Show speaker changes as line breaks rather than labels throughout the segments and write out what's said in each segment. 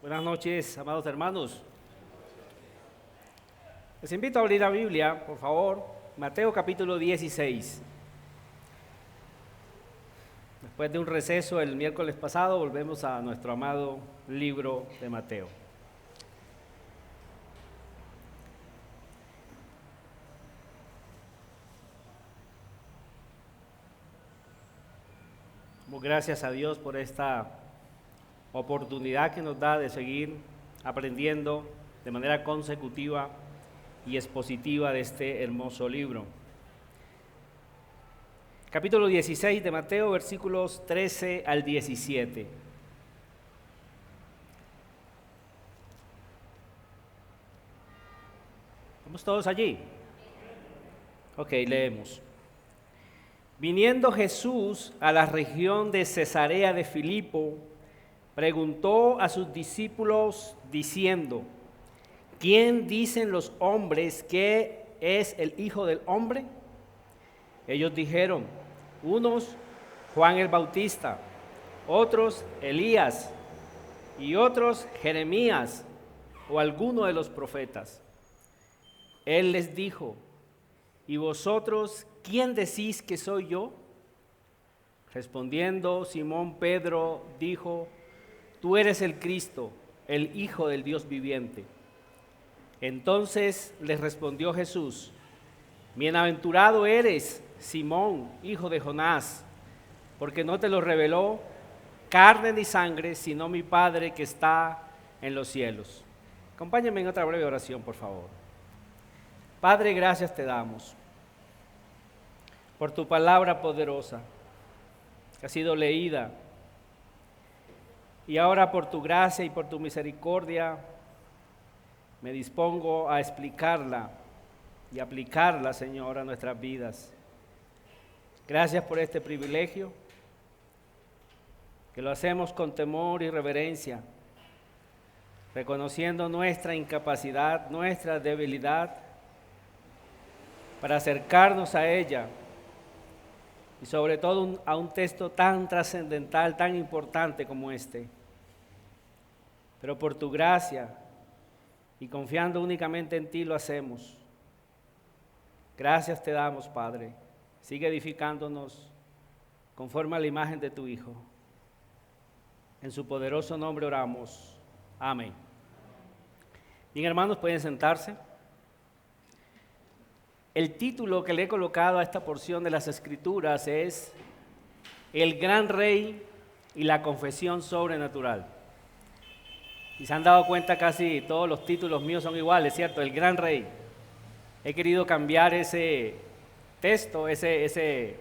Buenas noches, amados hermanos. Les invito a abrir la Biblia, por favor, Mateo capítulo 16. Después de un receso el miércoles pasado, volvemos a nuestro amado libro de Mateo. Damos gracias a Dios por esta oportunidad que nos da de seguir aprendiendo de manera consecutiva y expositiva de este hermoso libro. Capítulo 16 de Mateo, versículos 13 al 17. ¿Estamos todos allí? Ok, leemos. Viniendo Jesús a la región de Cesarea de Filipo, preguntó a sus discípulos diciendo: ¿quién dicen los hombres que es el Hijo del Hombre? Ellos dijeron: unos Juan el Bautista, otros Elías y otros Jeremías o alguno de los profetas. Él les dijo: ¿y vosotros quién decís que soy yo? Respondiendo Simón Pedro dijo: tú eres el Cristo, el Hijo del Dios viviente. Entonces les respondió Jesús: bienaventurado eres, Simón, hijo de Jonás, porque no te lo reveló carne ni sangre, sino mi Padre que está en los cielos. Acompáñenme en otra breve oración, por favor. Padre, gracias te damos por tu palabra poderosa que ha sido leída, y ahora por tu gracia y por tu misericordia me dispongo a explicarla y aplicarla, Señor, a nuestras vidas. Gracias por este privilegio, que lo hacemos con temor y reverencia, reconociendo nuestra incapacidad, nuestra debilidad, para acercarnos a ella y sobre todo a un texto tan trascendental, tan importante como este. Pero por tu gracia y confiando únicamente en ti lo hacemos. Gracias te damos, Padre. Sigue edificándonos conforme a la imagen de tu Hijo. En su poderoso nombre oramos. Amén. Bien, hermanos, pueden sentarse. El título que le he colocado a esta porción de las Escrituras es El Gran Rey y la Confesión Sobrenatural. Si se han dado cuenta, casi todos los títulos míos son iguales, ¿cierto? El Gran Rey. He querido cambiar ese texto, ese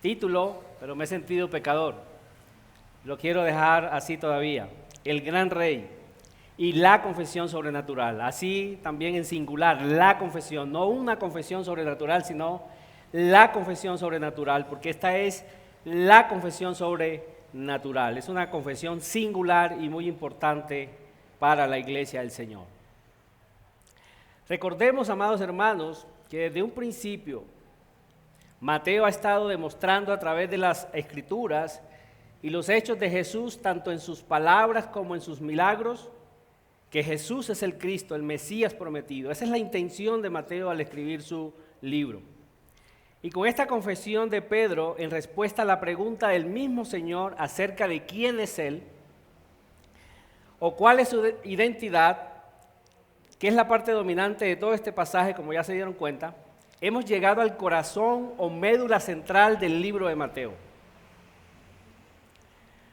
título, pero me he sentido pecador. Lo quiero dejar así todavía. El Gran Rey y la confesión sobrenatural, así también en singular, la confesión, no una confesión sobrenatural, sino la confesión sobrenatural, porque esta es la confesión sobrenatural, es una confesión singular y muy importante para la iglesia del Señor. Recordemos, amados hermanos, que desde un principio Mateo ha estado demostrando a través de las Escrituras y los hechos de Jesús, tanto en sus palabras como en sus milagros, que Jesús es el Cristo, el Mesías prometido. Esa es la intención de Mateo al escribir su libro. Y con esta confesión de Pedro, en respuesta a la pregunta del mismo Señor acerca de quién es Él, o cuál es su identidad, que es la parte dominante de todo este pasaje, como ya se dieron cuenta, hemos llegado al corazón o médula central del libro de Mateo.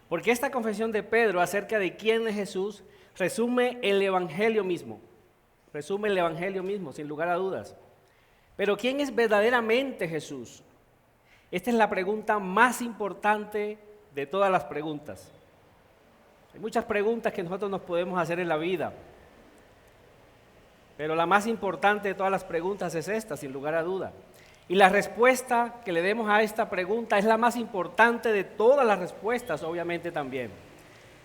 Porque esta confesión de Pedro acerca de quién es Jesús resume el Evangelio mismo, sin lugar a dudas. Pero ¿quién es verdaderamente Jesús? Esta es la pregunta más importante de todas las preguntas. Hay muchas preguntas que nosotros nos podemos hacer en la vida, pero la más importante de todas las preguntas es esta, sin lugar a duda. Y la respuesta que le demos a esta pregunta es la más importante de todas las respuestas, obviamente también.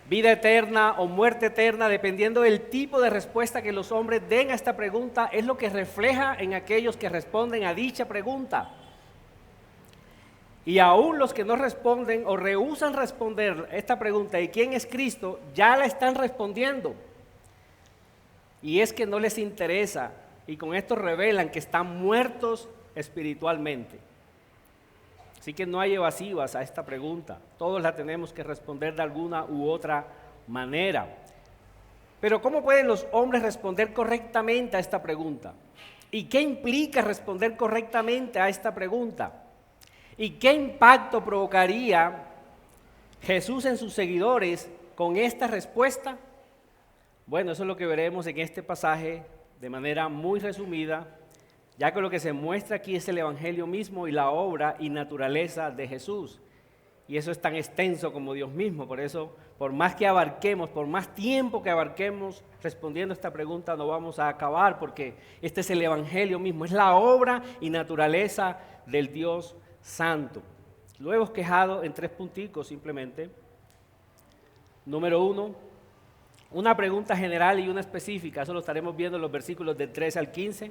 Vida eterna o muerte eterna, dependiendo del tipo de respuesta que los hombres den a esta pregunta, es lo que refleja en aquellos que responden a dicha pregunta. Y aún los que no responden o rehúsan responder esta pregunta de quién es Cristo, ya la están respondiendo. Y es que no les interesa, y con esto revelan que están muertos espiritualmente. Así que no hay evasivas a esta pregunta, todos la tenemos que responder de alguna u otra manera. Pero ¿cómo pueden los hombres responder correctamente a esta pregunta? ¿Y qué implica responder correctamente a esta pregunta? ¿Y qué impacto provocaría Jesús en sus seguidores con esta respuesta? Bueno, eso es lo que veremos en este pasaje de manera muy resumida, ya que lo que se muestra aquí es el Evangelio mismo y la obra y naturaleza de Jesús. Y eso es tan extenso como Dios mismo, por eso, por más que abarquemos, por más tiempo que abarquemos respondiendo a esta pregunta, no vamos a acabar, porque este es el Evangelio mismo, es la obra y naturaleza del Dios Santo. Lo hemos quejado en 3 punticos simplemente. Número 1, una pregunta general y una específica, eso lo estaremos viendo en los versículos del 13 al 15.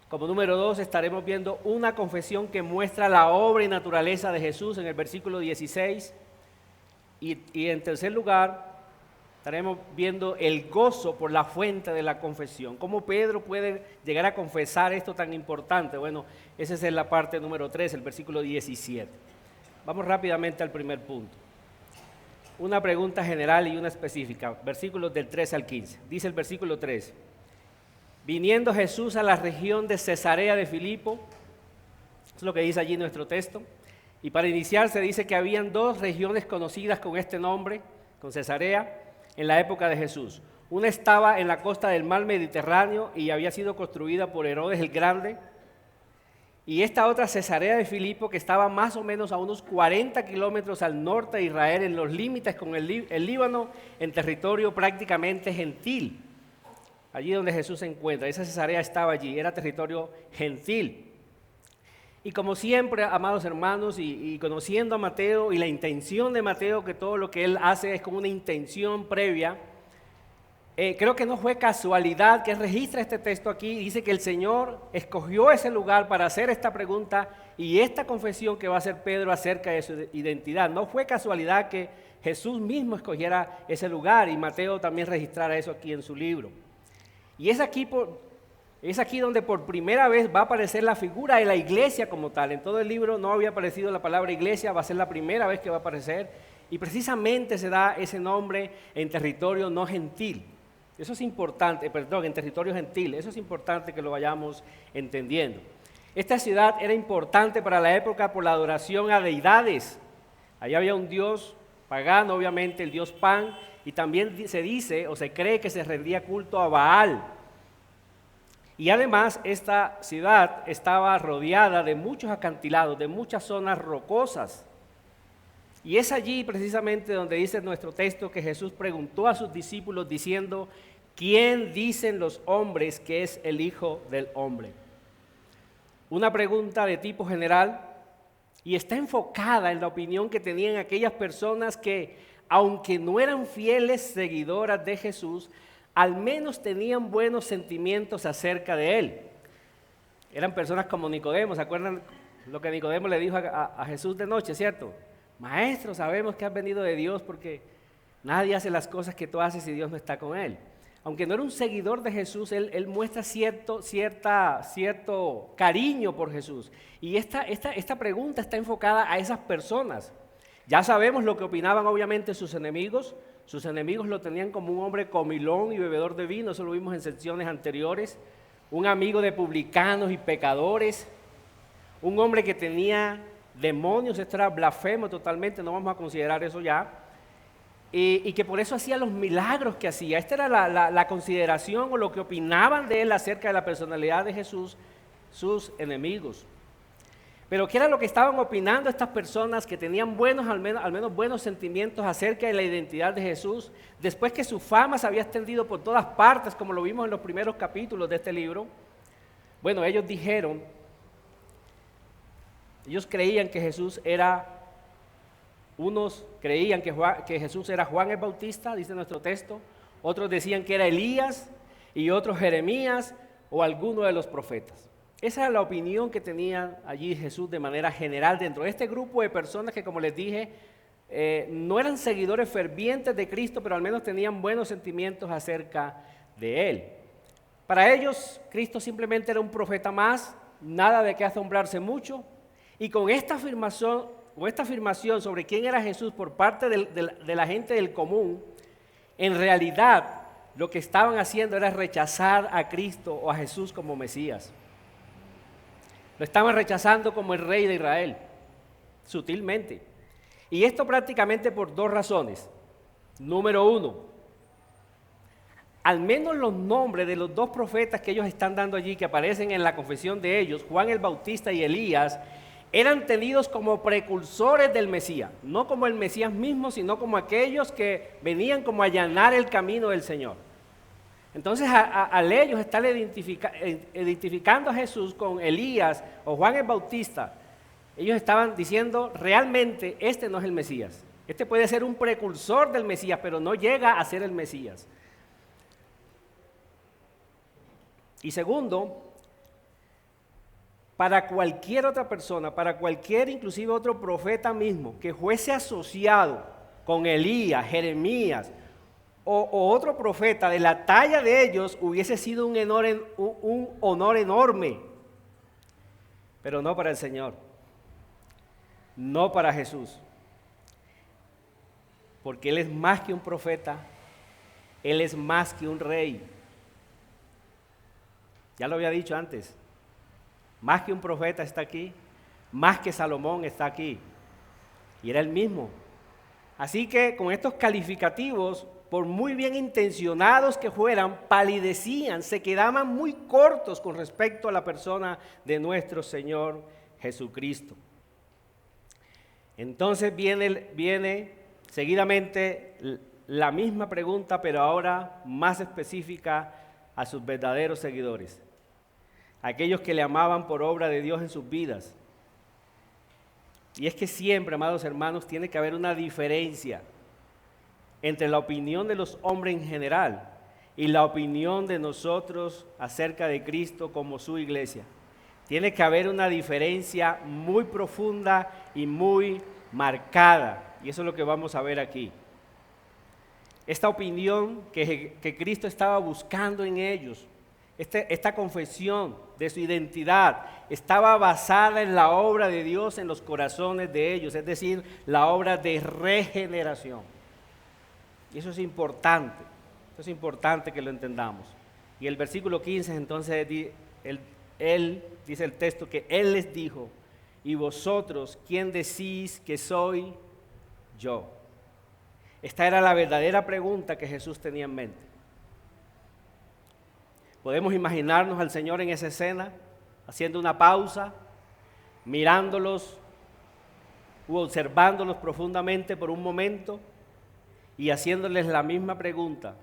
Como número 2 estaremos viendo una confesión que muestra la obra y naturaleza de Jesús en el versículo 16. Y en tercer lugar estaremos viendo el gozo por la fuente de la confesión. ¿Cómo Pedro puede llegar a confesar esto tan importante? Bueno, esa es la parte número 3, el versículo 17. Vamos rápidamente al primer punto. Una pregunta general y una específica, versículos del 13 al 15. Dice el versículo 13. Viniendo Jesús a la región de Cesarea de Filipo, es lo que dice allí nuestro texto, y para iniciar se dice que habían 2 regiones conocidas con este nombre, con Cesarea, en la época de Jesús. Una estaba en la costa del mar Mediterráneo y había sido construida por Herodes el Grande, y esta otra Cesarea de Filipo, que estaba más o menos a unos 40 kilómetros al norte de Israel, en los límites con el Líbano, en territorio prácticamente gentil. Allí donde Jesús se encuentra, esa Cesarea estaba allí, era territorio gentil. Y como siempre, amados hermanos, y conociendo a Mateo y la intención de Mateo, que todo lo que él hace es con una intención previa, creo que no fue casualidad que registra este texto aquí. Dice que el Señor escogió ese lugar para hacer esta pregunta y esta confesión que va a hacer Pedro acerca de su identidad. No fue casualidad que Jesús mismo escogiera ese lugar y Mateo también registrara eso aquí en su libro. Y es aquí donde por primera vez va a aparecer la figura de la iglesia como tal. En todo el libro no había aparecido la palabra iglesia, va a ser la primera vez que va a aparecer. Y precisamente se da ese nombre en territorio no gentil. Eso es importante, en territorio gentil. Eso es importante que lo vayamos entendiendo. Esta ciudad era importante para la época por la adoración a deidades. Allá había un dios pagano, obviamente, el dios Pan. Y también se dice o se cree que se rendía culto a Baal. Y además esta ciudad estaba rodeada de muchos acantilados, de muchas zonas rocosas. Y es allí precisamente donde dice nuestro texto que Jesús preguntó a sus discípulos diciendo, ¿quién dicen los hombres que es el Hijo del Hombre? Una pregunta de tipo general y está enfocada en la opinión que tenían aquellas personas que, aunque no eran fieles seguidoras de Jesús, al menos tenían buenos sentimientos acerca de Él. Eran personas como Nicodemo, ¿se acuerdan lo que Nicodemo le dijo a Jesús de noche, cierto? Maestro, sabemos que has venido de Dios porque nadie hace las cosas que tú haces si Dios no está con él. Aunque no era un seguidor de Jesús, él muestra cierto cariño por Jesús. Y esta pregunta está enfocada a esas personas. Ya sabemos lo que opinaban obviamente sus enemigos. Sus enemigos lo tenían como un hombre comilón y bebedor de vino, eso lo vimos en secciones anteriores. Un amigo de publicanos y pecadores. Un hombre que tenía demonios, esto era blasfemo totalmente, no vamos a considerar eso ya. Y que por eso hacía los milagros que hacía. Esta era la consideración o lo que opinaban de él acerca de la personalidad de Jesús, sus enemigos. Pero ¿qué era lo que estaban opinando estas personas que tenían al menos buenos sentimientos acerca de la identidad de Jesús? Después que su fama se había extendido por todas partes, como lo vimos en los primeros capítulos de este libro. Bueno, ellos creían que Jesús era, unos creían que Jesús era Juan el Bautista, dice nuestro texto. Otros decían que era Elías y otros Jeremías o alguno de los profetas. Esa era la opinión que tenía allí Jesús de manera general dentro de este grupo de personas que, como les dije, no eran seguidores fervientes de Cristo, pero al menos tenían buenos sentimientos acerca de Él. Para ellos, Cristo simplemente era un profeta más, nada de qué asombrarse mucho, y con esta afirmación sobre quién era Jesús por parte de la gente del común, en realidad lo que estaban haciendo era rechazar a Cristo o a Jesús como Mesías. Lo estaban rechazando como el rey de Israel, sutilmente. Y esto prácticamente por dos razones. Número uno, al menos los nombres de los dos profetas que ellos están dando allí, que aparecen en la confesión de ellos, Juan el Bautista y Elías, eran tenidos como precursores del Mesías, no como el Mesías mismo, sino como aquellos que venían como a allanar el camino del Señor. Entonces, al ellos estar identificando a Jesús con Elías o Juan el Bautista, ellos estaban diciendo, realmente este no es el Mesías. Este puede ser un precursor del Mesías, pero no llega a ser el Mesías. Y segundo, para cualquier otra persona, para cualquier inclusive otro profeta mismo que fuese asociado con Elías, Jeremías o otro profeta de la talla de ellos, hubiese sido un honor enorme, pero no para el Señor, no para Jesús, porque Él es más que un profeta, Él es más que un rey. Ya lo había dicho antes, más que un profeta está aquí, más que Salomón está aquí, y era el mismo. Así que con estos calificativos, por muy bien intencionados que fueran, palidecían, se quedaban muy cortos con respecto a la persona de nuestro Señor Jesucristo. Entonces viene seguidamente la misma pregunta, pero ahora más específica a sus verdaderos seguidores, aquellos que le amaban por obra de Dios en sus vidas. Y es que siempre, amados hermanos, tiene que haber una diferencia entre la opinión de los hombres en general y la opinión de nosotros acerca de Cristo como su iglesia. Tiene que haber una diferencia muy profunda y muy marcada, y eso es lo que vamos a ver aquí. Esta opinión que Cristo estaba buscando en ellos, esta confesión de su identidad, estaba basada en la obra de Dios en los corazones de ellos, es decir, la obra de regeneración. Y eso es importante que lo entendamos. Y el versículo 15, entonces, él dice el texto que Él les dijo, ¿y vosotros quién decís que soy yo? Esta era la verdadera pregunta que Jesús tenía en mente. Podemos imaginarnos al Señor en esa escena, haciendo una pausa, mirándolos u observándolos profundamente por un momento y haciéndoles la misma pregunta,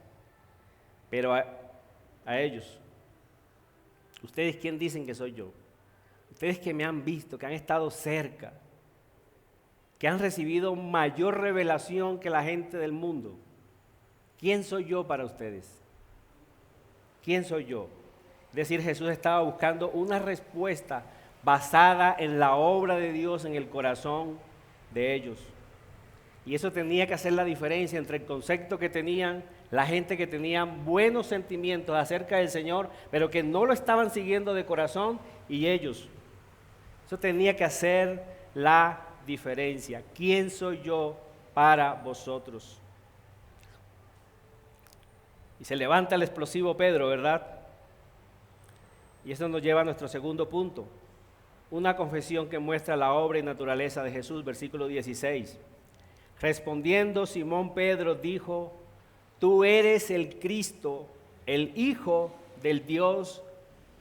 pero a ellos. ¿Ustedes quién dicen que soy yo? Ustedes que me han visto, que han estado cerca, que han recibido mayor revelación que la gente del mundo. ¿Quién soy yo para ustedes? ¿Quién soy yo? Es decir, Jesús estaba buscando una respuesta basada en la obra de Dios en el corazón de ellos. Y eso tenía que hacer la diferencia entre el concepto que tenían la gente que tenían buenos sentimientos acerca del Señor, pero que no lo estaban siguiendo de corazón, y ellos. Eso tenía que hacer la diferencia. ¿Quién soy yo para vosotros? Y se levanta el explosivo Pedro, ¿verdad? Y eso nos lleva a nuestro segundo punto. Una confesión que muestra la obra y naturaleza de Jesús, versículo 16. Respondiendo Simón Pedro dijo, tú eres el Cristo, el Hijo del Dios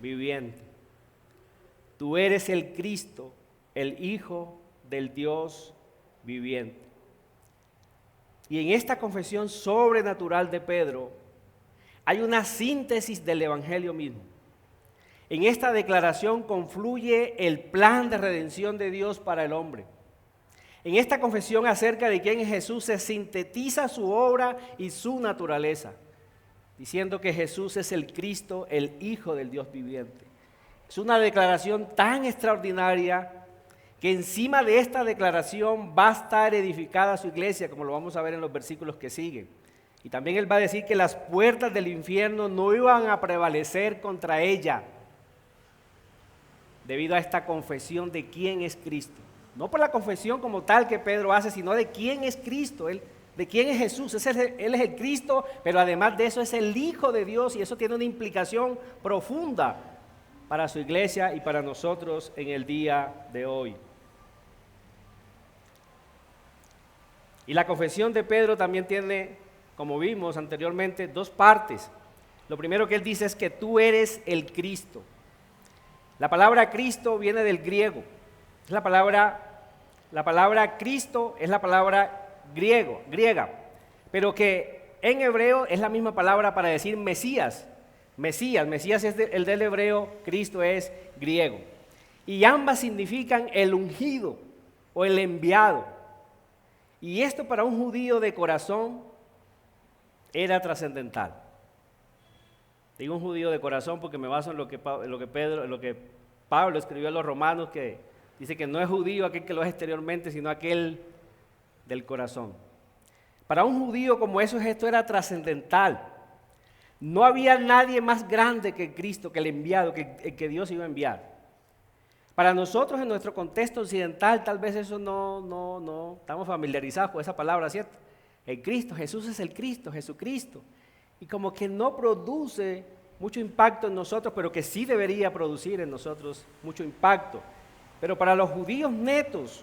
viviente. Tú eres el Cristo, el Hijo del Dios viviente. Y en esta confesión sobrenatural de Pedro hay una síntesis del Evangelio mismo. En esta declaración confluye el plan de redención de Dios para el hombre. En esta confesión acerca de quién es Jesús se sintetiza su obra y su naturaleza, diciendo que Jesús es el Cristo, el Hijo del Dios viviente. Es una declaración tan extraordinaria que encima de esta declaración va a estar edificada su iglesia, como lo vamos a ver en los versículos que siguen. Y también él va a decir que las puertas del infierno no iban a prevalecer contra ella, debido a esta confesión de quién es Cristo. No por la confesión como tal que Pedro hace, sino de quién es Cristo, de quién es Jesús. Él es el Cristo, pero además de eso es el Hijo de Dios, y eso tiene una implicación profunda para su iglesia y para nosotros en el día de hoy. Y la confesión de Pedro también tiene, como vimos anteriormente, dos partes. Lo primero que él dice es que tú eres el Cristo. La palabra Cristo viene del griego. Es la palabra Cristo es la palabra griega, pero que en hebreo es la misma palabra para decir Mesías. Mesías es el del hebreo, Cristo es griego. Y ambas significan el ungido o el enviado. Y esto para un judío de corazón era trascendental. Digo un judío de corazón porque me baso en lo que Pablo escribió a los romanos, que dice que no es judío aquel que lo es exteriormente, sino aquel del corazón. Para un judío como eso, esto era trascendental. No había nadie más grande que Cristo, que el enviado, que Dios iba a enviar. Para nosotros en nuestro contexto occidental tal vez eso no estamos familiarizados con esa palabra, ¿cierto? El Cristo, Jesús es el Cristo, Jesucristo. Y como que no produce mucho impacto en nosotros, pero que sí debería producir en nosotros mucho impacto. Pero para los judíos netos,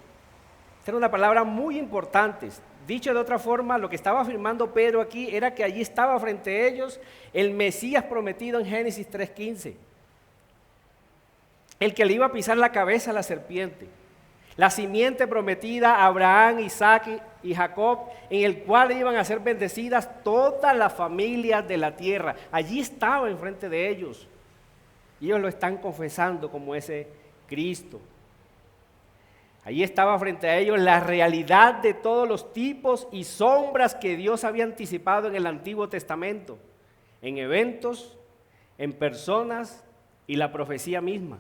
esta era una palabra muy importante. Dicho de otra forma, lo que estaba afirmando Pedro aquí era que allí estaba frente a ellos el Mesías prometido en Génesis 3:15. El que le iba a pisar la cabeza a la serpiente. La simiente prometida a Abraham, Isaac y Jacob, en el cual iban a ser bendecidas todas las familias de la tierra. Allí estaba enfrente de ellos. Y ellos lo están confesando como ese Cristo. Allí estaba frente a ellos la realidad de todos los tipos y sombras que Dios había anticipado en el Antiguo Testamento, en eventos, en personas y la profecía misma.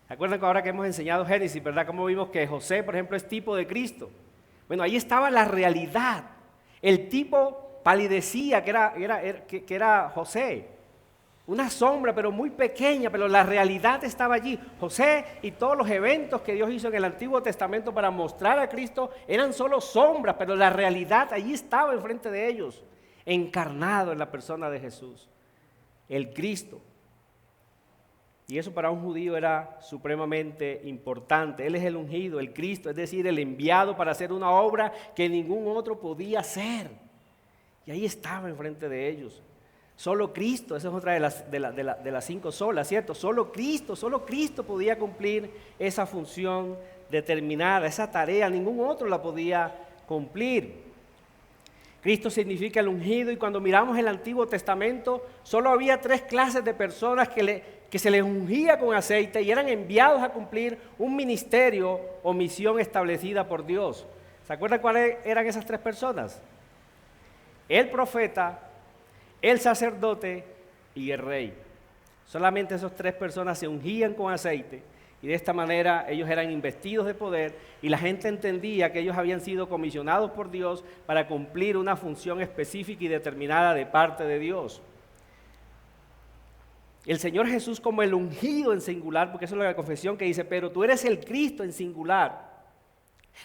¿Se acuerdan que ahora que hemos enseñado Génesis, verdad? Cómo vimos que José, por ejemplo, es tipo de Cristo. Bueno, ahí estaba la realidad. El tipo palidecía, que era José. Una sombra, pero muy pequeña, pero la realidad estaba allí. José y todos los eventos que Dios hizo en el Antiguo Testamento para mostrar a Cristo eran solo sombras, pero la realidad allí estaba enfrente de ellos, encarnado en la persona de Jesús, el Cristo. Y eso para un judío era supremamente importante. Él es el ungido, el Cristo, es decir, el enviado para hacer una obra que ningún otro podía hacer. Y ahí estaba enfrente de ellos. Solo Cristo, esa es otra de las 5 solas, ¿cierto? Solo Cristo podía cumplir esa función determinada, esa tarea, ningún otro la podía cumplir. Cristo significa el ungido, y cuando miramos el Antiguo Testamento, solo había 3 clases de personas que se les ungía con aceite y eran enviados a cumplir un ministerio o misión establecida por Dios. ¿Se acuerdan cuáles eran esas 3 personas? El profeta, el sacerdote y el rey. Solamente esas 3 personas se ungían con aceite, y de esta manera ellos eran investidos de poder, y la gente entendía que ellos habían sido comisionados por Dios para cumplir una función específica y determinada de parte de Dios. El Señor Jesús como el ungido en singular, porque eso es la confesión que dice, pero tú eres el Cristo en singular,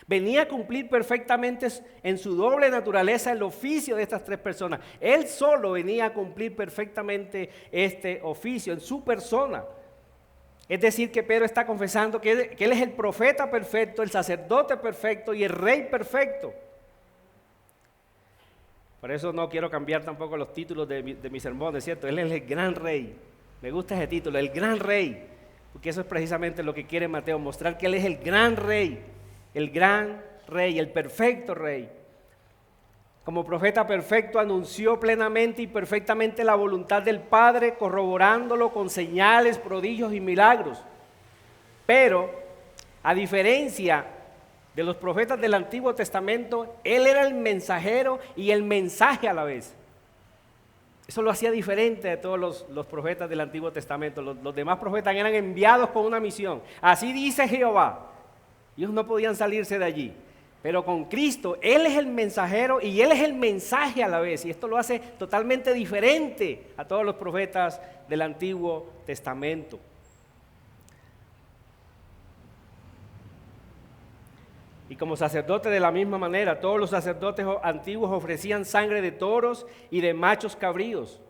venía a cumplir perfectamente en su doble naturaleza el oficio de estas 3 personas. Él solo venía a cumplir perfectamente este oficio en su persona. Es decir, que Pedro está confesando que él es el profeta perfecto, el sacerdote perfecto y el rey perfecto. Por eso no quiero cambiar tampoco los títulos de mi sermón, ¿es cierto? Él es el gran rey. Me gusta ese título, el gran rey, porque eso es precisamente lo que quiere Mateo, mostrar que él es el gran rey, el perfecto rey. Como profeta perfecto anunció plenamente y perfectamente la voluntad del Padre, corroborándolo con señales, prodigios y milagros. Pero, a diferencia de los profetas del Antiguo Testamento, él era el mensajero y el mensaje a la vez. Eso lo hacía diferente de todos los profetas del Antiguo Testamento. Los demás profetas eran enviados con una misión. Así dice Jehová. Ellos no podían salirse de allí. Pero con Cristo, Él es el mensajero y Él es el mensaje a la vez. Y esto lo hace totalmente diferente a todos los profetas del Antiguo Testamento. Y como sacerdote de la misma manera, todos los sacerdotes antiguos ofrecían sangre de toros y de machos cabríos,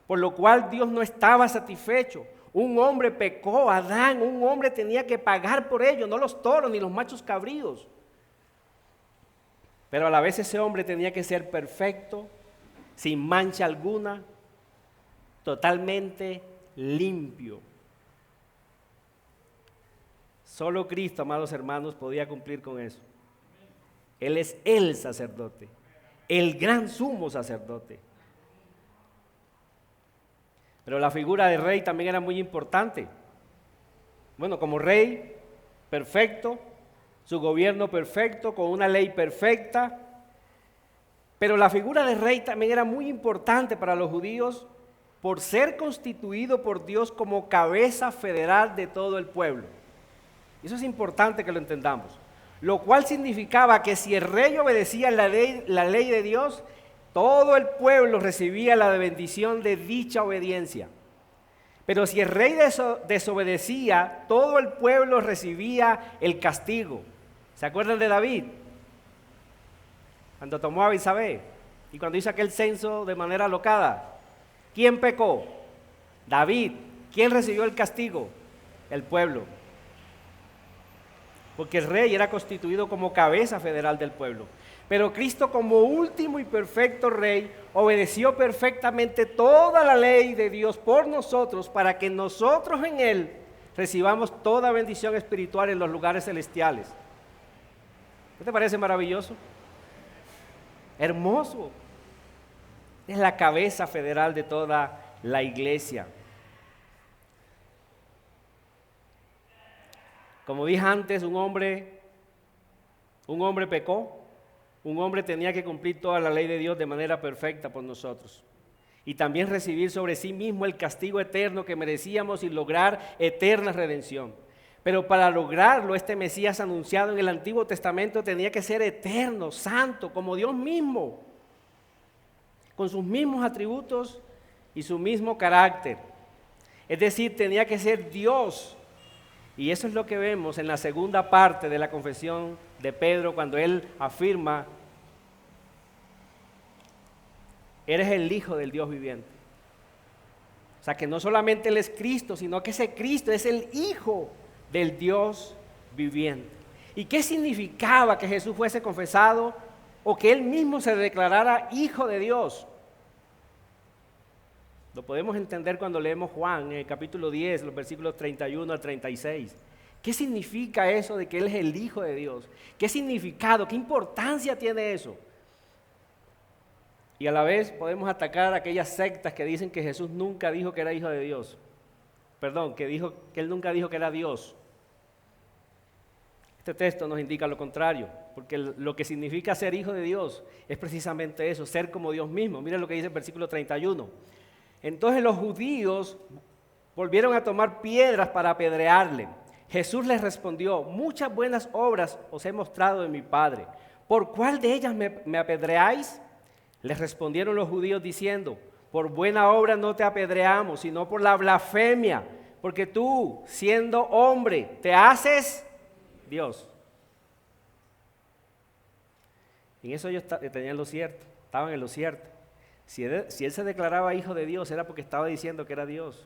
por lo cual Dios no estaba satisfecho. Un hombre pecó, Adán, un hombre tenía que pagar por ello, no los toros ni los machos cabríos. Pero a la vez ese hombre tenía que ser perfecto, sin mancha alguna, totalmente limpio. Solo Cristo, amados hermanos, podía cumplir con eso. Él es el sacerdote, el gran sumo sacerdote. Pero la figura de rey también era muy importante. Bueno, como rey perfecto, su gobierno perfecto, con una ley perfecta. Pero la figura de rey también era muy importante para los judíos por ser constituido por Dios como cabeza federal de todo el pueblo. Eso es importante que lo entendamos. Lo cual significaba que si el rey obedecía la ley de Dios, todo el pueblo recibía la bendición de dicha obediencia. Pero si el rey desobedecía, todo el pueblo recibía el castigo. ¿Se acuerdan de David? Cuando tomó a Betsabé y cuando hizo aquel censo de manera alocada. ¿Quién pecó? David. ¿Quién recibió el castigo? El pueblo. Porque el rey era constituido como cabeza federal del pueblo. Pero Cristo, como último y perfecto rey, obedeció perfectamente toda la ley de Dios por nosotros, para que nosotros en Él recibamos toda bendición espiritual en los lugares celestiales. ¿Qué te parece maravilloso? Hermoso. Es la cabeza federal de toda la iglesia. Como dije antes, un hombre pecó, un hombre tenía que cumplir toda la ley de Dios de manera perfecta por nosotros. Y también recibir sobre sí mismo el castigo eterno que merecíamos y lograr eterna redención. Pero para lograrlo, este Mesías anunciado en el Antiguo Testamento tenía que ser eterno, santo, como Dios mismo, con sus mismos atributos y su mismo carácter. Es decir, tenía que ser Dios. Y eso es lo que vemos en la segunda parte de la confesión de Pedro, cuando él afirma: eres el Hijo del Dios viviente. O sea, que no solamente Él es Cristo, sino que ese Cristo es el Hijo del Dios viviente. ¿Y qué significaba que Jesús fuese confesado o que Él mismo se declarara Hijo de Dios? Lo podemos entender cuando leemos Juan en el capítulo 10, los versículos 31 al 36. ¿Qué significa eso de que Él es el Hijo de Dios? ¿Qué significado, qué importancia tiene eso? Y a la vez podemos atacar a aquellas sectas que dicen que Jesús nunca dijo que era Hijo de Dios. Perdón, que Él nunca dijo que era Dios. Este texto nos indica lo contrario, porque lo que significa ser Hijo de Dios es precisamente eso, ser como Dios mismo. Miren lo que dice el versículo 31. Entonces los judíos volvieron a tomar piedras para apedrearle. Jesús les respondió: muchas buenas obras os he mostrado de mi Padre. ¿Por cuál de ellas me apedreáis? Les respondieron los judíos diciendo: por buena obra no te apedreamos, sino por la blasfemia, porque tú, siendo hombre, te haces Dios. En eso ellos tenían lo cierto, estaban en lo cierto. Si él se declaraba hijo de Dios, era porque estaba diciendo que era Dios.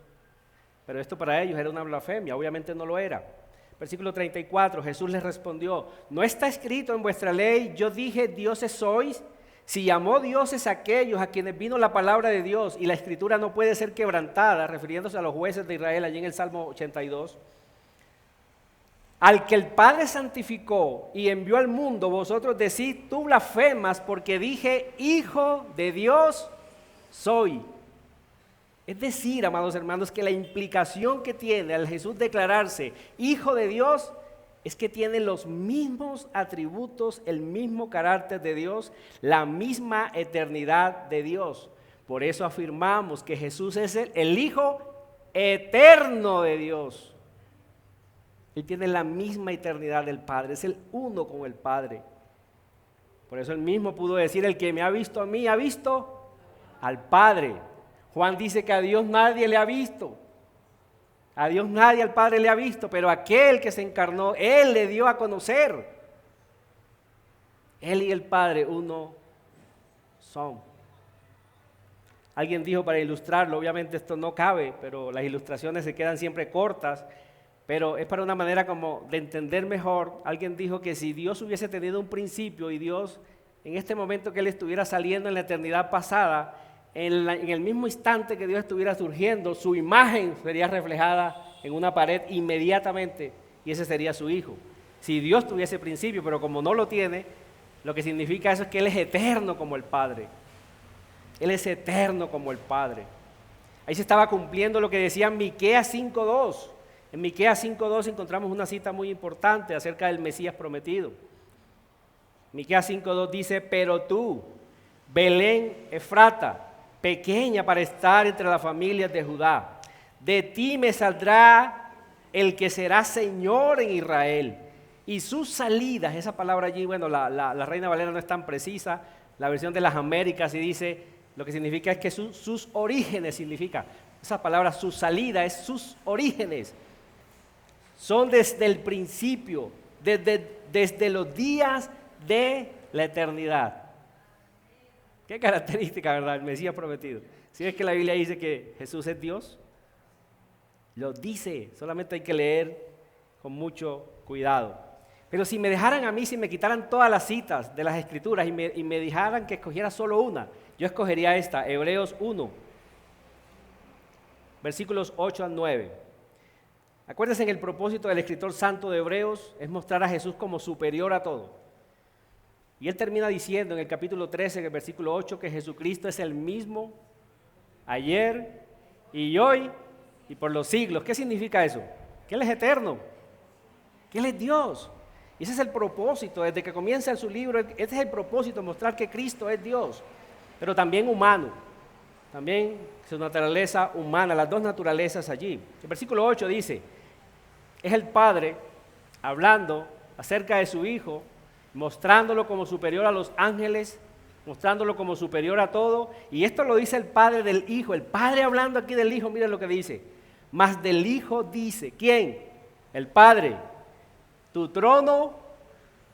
Pero esto para ellos era una blasfemia, obviamente no lo era. Versículo 34, Jesús les respondió: ¿no está escrito en vuestra ley, yo dije dioses sois? Si llamó dioses a aquellos a quienes vino la palabra de Dios, y la escritura no puede ser quebrantada, refiriéndose a los jueces de Israel allí en el Salmo 82, al que el Padre santificó y envió al mundo, vosotros decís: tú blasfemas, porque dije Hijo de Dios soy. Es decir, amados hermanos, que la implicación que tiene al Jesús declararse Hijo de Dios es que tiene los mismos atributos, el mismo carácter de Dios, la misma eternidad de Dios. Por eso afirmamos que Jesús es el Hijo eterno de Dios. Él tiene la misma eternidad del Padre, es el uno con el Padre. Por eso él mismo pudo decir, el que me ha visto a mí, ha visto al Padre. Juan dice que a Dios nadie le ha visto. A Dios nadie, al Padre le ha visto, pero aquel que se encarnó, Él le dio a conocer. Él y el Padre uno son. Alguien dijo para ilustrarlo, obviamente esto no cabe, pero las ilustraciones se quedan siempre cortas, pero es para una manera como de entender mejor. Alguien dijo que si Dios hubiese tenido un principio y Dios en este momento que Él estuviera saliendo en la eternidad pasada, en el mismo instante que Dios estuviera surgiendo, su imagen sería reflejada en una pared inmediatamente y ese sería su Hijo. Si Dios tuviese principio, pero como no lo tiene, lo que significa eso es que Él es eterno como el Padre. Él es eterno como el Padre. Ahí se estaba cumpliendo lo que decía Miqueas 5:2. En Miqueas 5:2 encontramos una cita muy importante acerca del Mesías prometido. Miqueas 5:2 dice, pero tú, Belén Efrata, pequeña para estar entre las familias de Judá, de ti me saldrá el que será Señor en Israel. Y sus salidas, esa palabra allí, bueno, la Reina Valera no es tan precisa, la versión de las Américas y dice, lo que significa es que sus orígenes significa, esa palabra, su salida es sus orígenes. Son desde el principio, desde los días de la eternidad. Qué característica, ¿verdad? El Mesías prometido. Si es que la Biblia dice que Jesús es Dios, lo dice, solamente hay que leer con mucho cuidado. Pero si me dejaran a mí, si me quitaran todas las citas de las Escrituras y me dejaran que escogiera solo una, yo escogería esta, Hebreos 1, versículos 8 al 9. Acuérdense que el propósito del escritor santo de Hebreos es mostrar a Jesús como superior a todo. Y él termina diciendo en el capítulo 13, en el versículo 8, que Jesucristo es el mismo ayer y hoy y por los siglos. ¿Qué significa eso? Que Él es eterno, que Él es Dios. Y ese es el propósito, desde que comienza su libro, ese es el propósito, mostrar que Cristo es Dios, pero también humano, también su naturaleza humana, las dos naturalezas allí. El versículo 8 dice, es el Padre hablando acerca de su Hijo, mostrándolo como superior a los ángeles, mostrándolo como superior a todo, y esto lo dice el Padre del Hijo, el Padre hablando aquí del Hijo, miren lo que dice, mas del Hijo dice, ¿quién? El Padre, tu trono,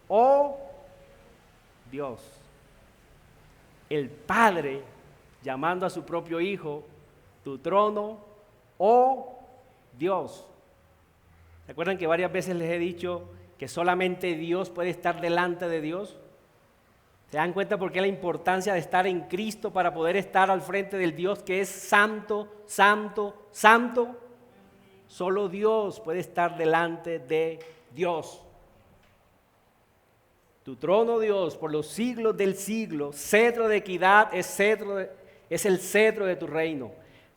oh Dios. El Padre llamando a su propio Hijo, tu trono, oh Dios. ¿Se acuerdan que varias veces les he dicho que solamente Dios puede estar delante de Dios? ¿Se dan cuenta por qué la importancia de estar en Cristo para poder estar al frente del Dios que es santo, santo, santo? Solo Dios puede estar delante de Dios. Tu trono, Dios, por los siglos del siglo, cetro de equidad es el cetro de tu reino.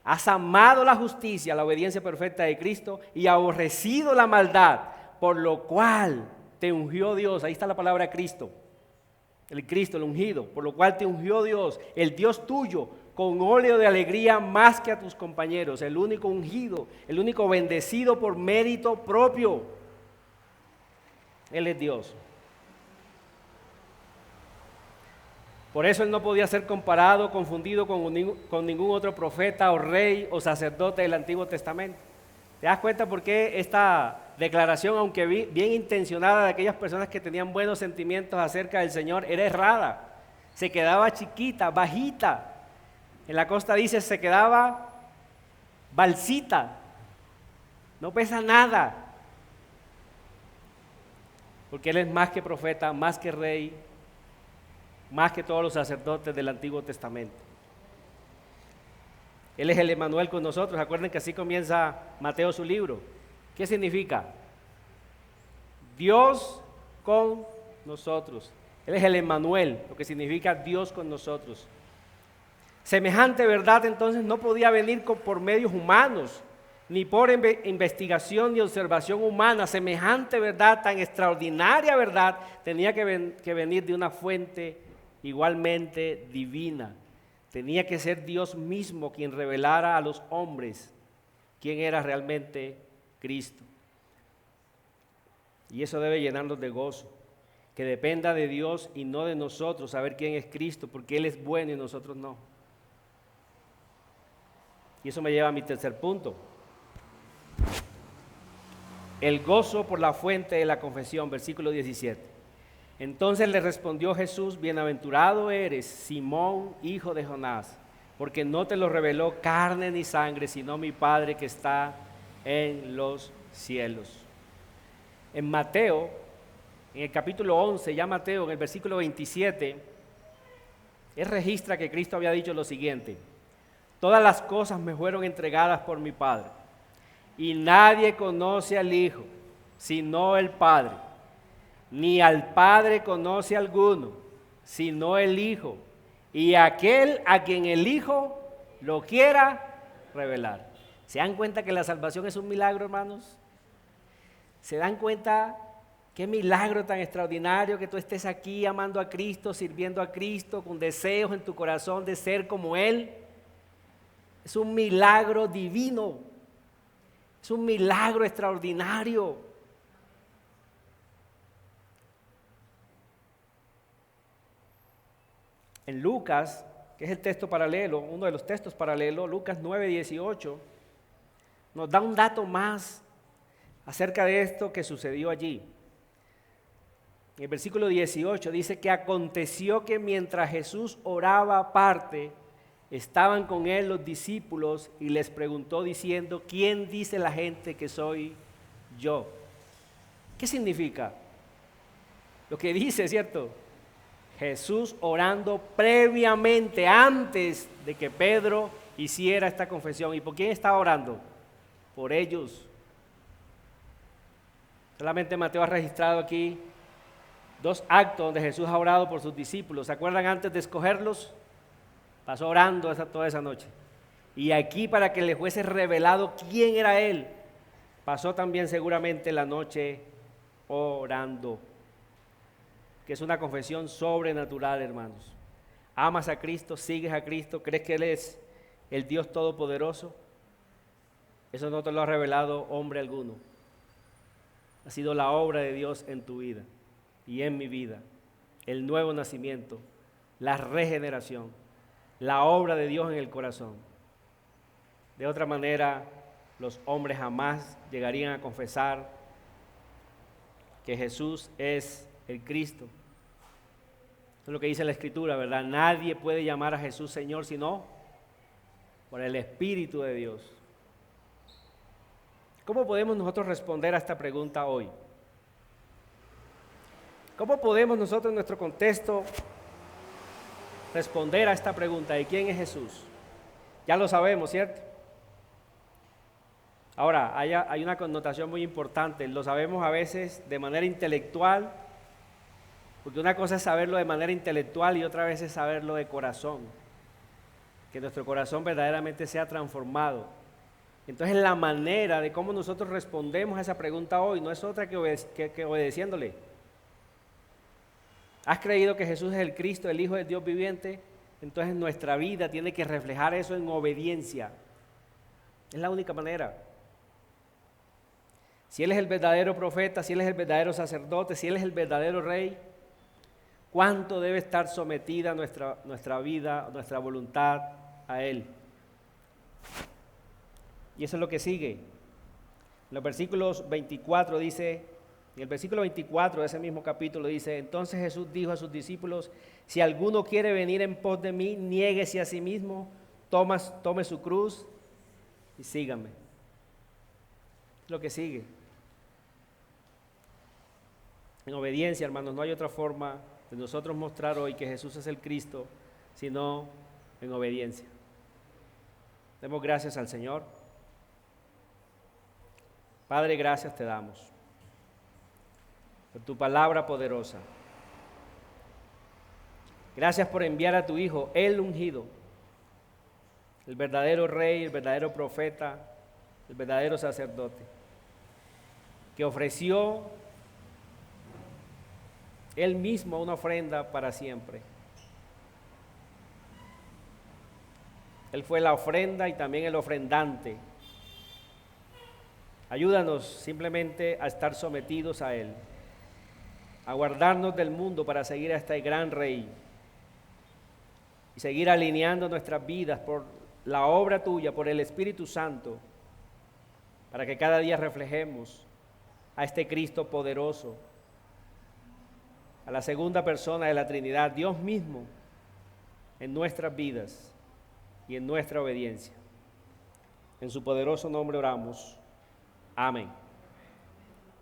Has amado la justicia, la obediencia perfecta de Cristo y aborrecido la maldad, por lo cual te ungió Dios. Ahí está la palabra Cristo, el ungido, por lo cual te ungió Dios, el Dios tuyo, con óleo de alegría más que a tus compañeros, el único ungido, el único bendecido por mérito propio. Él es Dios. Por eso Él no podía ser comparado, confundido con ningún otro profeta o rey o sacerdote del Antiguo Testamento. ¿Te das cuenta por qué esta declaración, aunque bien intencionada de aquellas personas que tenían buenos sentimientos acerca del Señor, era errada? Se quedaba chiquita, bajita. En la costa dice, se quedaba balsita. No pesa nada. Porque Él es más que profeta, más que rey, más que todos los sacerdotes del Antiguo Testamento. Él es el Emmanuel con nosotros. Acuerden que así comienza Mateo su libro. ¿Qué significa? Dios con nosotros. Él es el Emmanuel, lo que significa Dios con nosotros. Semejante verdad entonces no podía venir por medios humanos, ni por investigación ni observación humana. Semejante verdad, tan extraordinaria verdad, tenía que venir de una fuente igualmente divina. Tenía que ser Dios mismo quien revelara a los hombres quién era realmente Cristo. Y eso debe llenarnos de gozo, que dependa de Dios y no de nosotros saber quién es Cristo, porque Él es bueno y nosotros no. Y eso me lleva a mi tercer punto. El gozo por la fuente de la confesión, versículo 17. Entonces le respondió Jesús: bienaventurado eres, Simón, hijo de Jonás, porque no te lo reveló carne ni sangre, sino mi Padre que está en los cielos. En Mateo, en el capítulo 11, ya Mateo, en el versículo 27, él registra que Cristo había dicho lo siguiente: todas las cosas me fueron entregadas por mi Padre, y nadie conoce al Hijo, sino el Padre, ni al Padre conoce alguno, sino el Hijo, y aquel a quien el Hijo lo quiera revelar. ¿Se dan cuenta que la salvación es un milagro, hermanos? ¿Se dan cuenta qué milagro tan extraordinario que tú estés aquí amando a Cristo, sirviendo a Cristo, con deseos en tu corazón de ser como Él? Es un milagro divino, es un milagro extraordinario. En Lucas, que es el texto paralelo, uno de los textos paralelos, Lucas 9:18, nos da un dato más acerca de esto que sucedió allí. En el versículo 18 dice que aconteció que mientras Jesús oraba aparte, estaban con él los discípulos y les preguntó diciendo: ¿quién dice la gente que soy yo? ¿Qué significa? Lo que dice, ¿cierto? Jesús orando previamente, antes de que Pedro hiciera esta confesión. ¿Y por quién estaba orando? Por ellos. Solamente Mateo ha registrado aquí 2 actos donde Jesús ha orado por sus discípulos. ¿Se acuerdan? Antes de escogerlos, pasó orando toda esa noche. Y aquí, para que le fuese revelado quién era Él, pasó también seguramente la noche orando. Que es una confesión sobrenatural, hermanos. ¿Amas a Cristo? ¿Sigues a Cristo? ¿Crees que Él es el Dios Todopoderoso? Eso no te lo ha revelado hombre alguno. Ha sido la obra de Dios en tu vida y en mi vida. El nuevo nacimiento, la regeneración, la obra de Dios en el corazón. De otra manera, los hombres jamás llegarían a confesar que Jesús es el Cristo. Eso es lo que dice la Escritura, ¿verdad? Nadie puede llamar a Jesús Señor sino por el Espíritu de Dios. ¿Cómo podemos nosotros responder a esta pregunta hoy? ¿Cómo podemos nosotros en nuestro contexto responder a esta pregunta de quién es Jesús? Ya lo sabemos, ¿cierto? Ahora, hay una connotación muy importante. Lo sabemos a veces de manera intelectual, porque una cosa es saberlo de manera intelectual y otra vez es saberlo de corazón. Que nuestro corazón verdaderamente sea transformado. Entonces la manera de cómo nosotros respondemos a esa pregunta hoy no es otra que obedeciéndole. ¿Has creído que Jesús es el Cristo, el Hijo del Dios viviente? Entonces nuestra vida tiene que reflejar eso en obediencia. Es la única manera. Si Él es el verdadero profeta, si Él es el verdadero sacerdote, si Él es el verdadero rey, ¿cuánto debe estar sometida nuestra vida, nuestra voluntad a Él? Y eso es lo que sigue. En los versículos 24 dice, en el versículo 24 de ese mismo capítulo dice: entonces Jesús dijo a sus discípulos: si alguno quiere venir en pos de mí, niéguese a sí mismo, tome su cruz y sígame. Es lo que sigue. En obediencia, hermanos, no hay otra forma de nosotros mostrar hoy que Jesús es el Cristo, sino en obediencia. Demos gracias al Señor. Padre, gracias te damos por tu palabra poderosa. Gracias por enviar a tu Hijo, el ungido, el verdadero rey, el verdadero profeta, el verdadero sacerdote, que ofreció Él mismo una ofrenda para siempre. Él fue la ofrenda y también el ofrendante. Ayúdanos simplemente a estar sometidos a Él, a guardarnos del mundo para seguir a este gran Rey y seguir alineando nuestras vidas por la obra tuya, por el Espíritu Santo, para que cada día reflejemos a este Cristo poderoso, a la segunda persona de la Trinidad, Dios mismo, en nuestras vidas y en nuestra obediencia. En su poderoso nombre oramos. Amén.